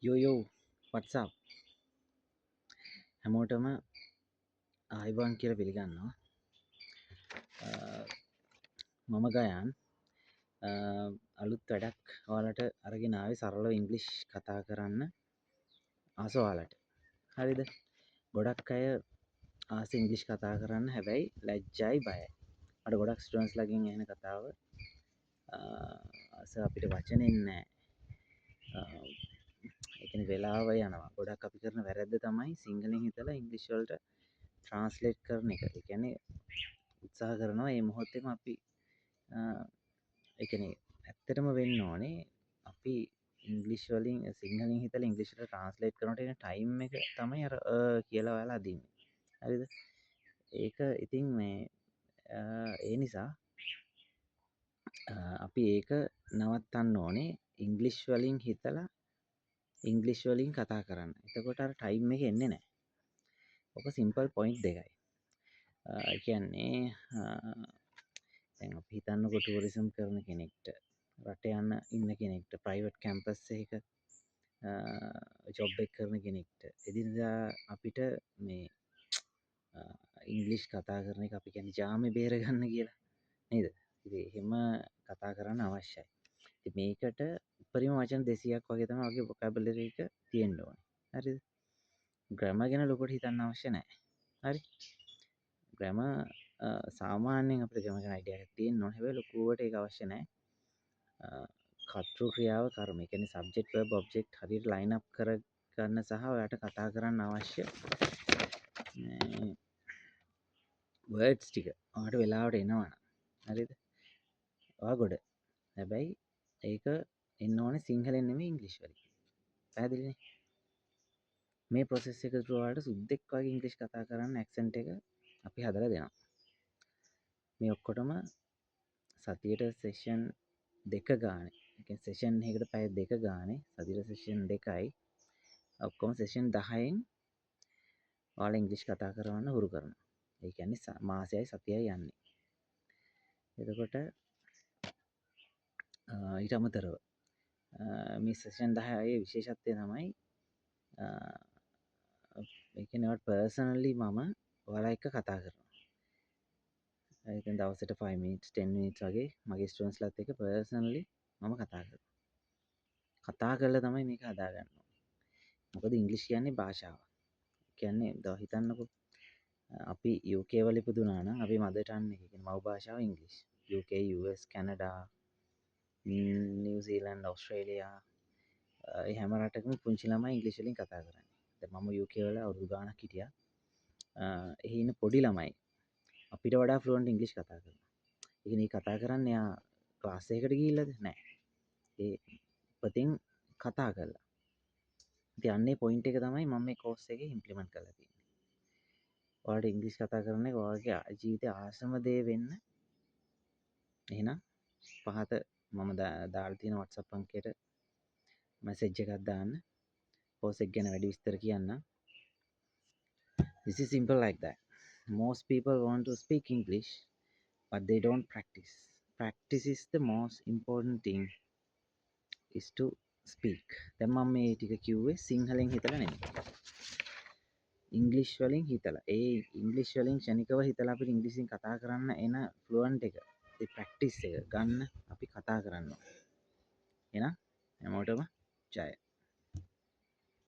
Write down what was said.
යෝයෝ WhatsApp හැමෝටම ආයිබන් කියල පිළිගන්නවා මම ගයන් අලුත් වැඩක් ඔයාලට අරගෙනාවේ සරලව ඉංග්ලිෂ් කතා කරන්න ආසොයාලට හරිද ගොඩක් අය ආස ඉංග්ලිෂ් කතා කරන්න හැබැයි ලැජ්ජයි බයයි අට ගොඩක් ස්ටන්ස් ලගින් එන කතාව අපිට වචනෙන් නෑ එකන වෙලාව යනවා ගොඩක් අපි කරන වැරැද්ද තමයි සිංහලෙන් හිතලා ඉංග්ලිෂ් වලට ට්‍රාන්ස්ලේට් කරන එක. ඒ කියන්නේ උත්සාහ කරනවා මේ මොහොතේම අපි ඒ කියන්නේ ඇත්තටම වෙන්න ඕනේ අපි ඉංග්ලිෂ් වලින් සිංහලෙන් හිතලා ඉංග්‍රීසියට ට්‍රාන්ස්ලේට් කරනකොට එන ටයිම් එක තමයි අර කියලා ඔයාලා අදින්නේ. හරිද? ඒක ඉතින් මේ ඒ නිසා අපි ඒක නවත්තන්න ඕනේ ඉංග්ලිෂ් වලින් හිතලා ඉංග්ලිෂ් වලින් කතා කරන්න. එතකොට අර ටයිම් එක එන්නේ නැහැ. ඔක සිම්පල් පොයින්ට් දෙකයි. කියන්නේ දැන් අපි හිතන්නකො ටූරිසම් කරන කෙනෙක්ට රට යන්න ඉන්න කෙනෙක්ට ප්‍රයිවට් කැම්පස් එකක ජොබ් එක කරන කෙනෙක්ට එදිනදා අපිට මේ ඉංග්ලිෂ් කතා කරන එක අපි කියන්නේ ජාමේ බේරගන්න කියලා නේද? ඉතින් එහෙම කතා කරන්න අවශ්‍යයි. ඉතින් මේකට උපරිම වචන 200ක් වගේ තමයි වගේ vocabulary එක තියෙන්න ඕනේ. හරිද? ග්‍රැමර් ගැන ලොකුට හිතන්න අවශ්‍ය නැහැ. හරි? ග්‍රැමර් සාමාන්‍යයෙන් අපිට ග්‍රැමර් ගැන අයිඩියා එකක් තියෙන්න ඕනේ. හැබැයි ලොකුවට ඒක අවශ්‍ය නැහැ. කර්තෘ ක්‍රියාව කර්ම. ඒ කියන්නේ සබ්ජෙක්ට් verb object හරියට ලයින් අප් කරගන්න සහ ඔයාට කතා කරන්න අවශ්‍ය වර්ඩ්ස් ටික ඔයාට වෙලාවට එනවනම්. හරිද? ඔයා ගොඩ. හැබැයි ඒක එන්න ඕනේ සිංහලෙන් නෙමෙයි ඉංග්‍රීසි වලින්. පැහැදිලිනේ? මේ ප්‍රොසෙස් එක තුළ ඔයාලට සුද්දෙක් වගේ ඉංග්‍රීසි කතා කරන්න ඇක්සන්ට් එක අපි හදලා දෙනවා. මේ ඔක්කොටම සතියට සෙෂන් දෙක ගානේ. ඒ කියන්නේ සෙෂන් එකකට පැය දෙක ගානේ. සතියට සෙෂන් දෙකයි. ඔක්කොම සෙෂන් 10න් ඔයාලා ඉංග්‍රීසි කතා කරන්න හුරු කරනවා. ඒ කියන්නේ මාසයයි සතියයි යන්නේ. එතකොට ඊට අමතරව මේ සෙෂන් 10 විශේෂත්වය තමයි ඒ කියන්නේ ඔයාලට පර්සනලි මම ඔයාලා එක්ක කතා කරනවා. ඒ කියන්නේ දවසට 5 minutes 10 minutes වගේ මගේ ස්ටුඩන්ට්ස්ලාත් එක්ක පර්සනලි මම කතා කරනවා. කතා කරලා තමයි මේක හදාගන්න ඕනේ. මොකද ඉංග්‍රීසි කියන්නේ භාෂාවක්. කියන්නේ හිතන්නකො අපි UK වල ඉපදුනා නම් අපි මදර් ටං එක කියන්නේ මව් භාෂාව ඉංග්‍රීසි. UK US කැනඩා නිව්සීලන්ත ඔස්ට්‍රේලියා ඒ හැම රටකම පුංචි ළමයි ඉංග්‍රීසි වලින් කතා කරන්නේ. දැන් මම UK වල අවුරුදු ගාණක් හිටියා. එහි ඉන්න පොඩි ළමයි අපිට වඩා ෆ්ලුවන්ට් ඉංග්‍රීසි කතා කරනවා. ඒ කියන්නේ කතා කරන්නේ යා ක්ලාස් එකකට ගිහිල්ලාද? නැහැ. ඒ ඉපතින් කතා කරලා. ඉතින් අන්නේ පොයින්ට් එක තමයි මම මේ කෝස් එකේ ඉම්ප්ලිමන්ට් කරලා තියෙන්නේ. ඔයාලට ඉංග්‍රීසි කතා කරන එක ඔයාගේ ජීවිතේ ආසම දේ වෙන්න එහෙනම් පහත මම දාලා තියෙන WhatsApp අංකයට මැසේජ් එකක් දාන්න. කෝස් එක ගැන වැඩි විස්තර කියන්න. This is simple like that. Most people want to speak English but they don't practice. Practice is the most important thing is to speak. දැන් මම මේ ටික කිව්වේ සිංහලෙන් හිතලා නෙමෙයි. ඉංග්ලිෂ් වලින් හිතලා. ඒ ඉංග්ලිෂ් වලින් ක්ෂණිකව හිතලා අපිට ඉංග්‍රීසියෙන් කතා කරන්න එන ෆ්ලුවන්ට් එක ඒ ප්‍රැක්ටිස් එක ගන්න අපි කතා කරන්න ඕනේ. එහෙනම් හැමෝටම ජය.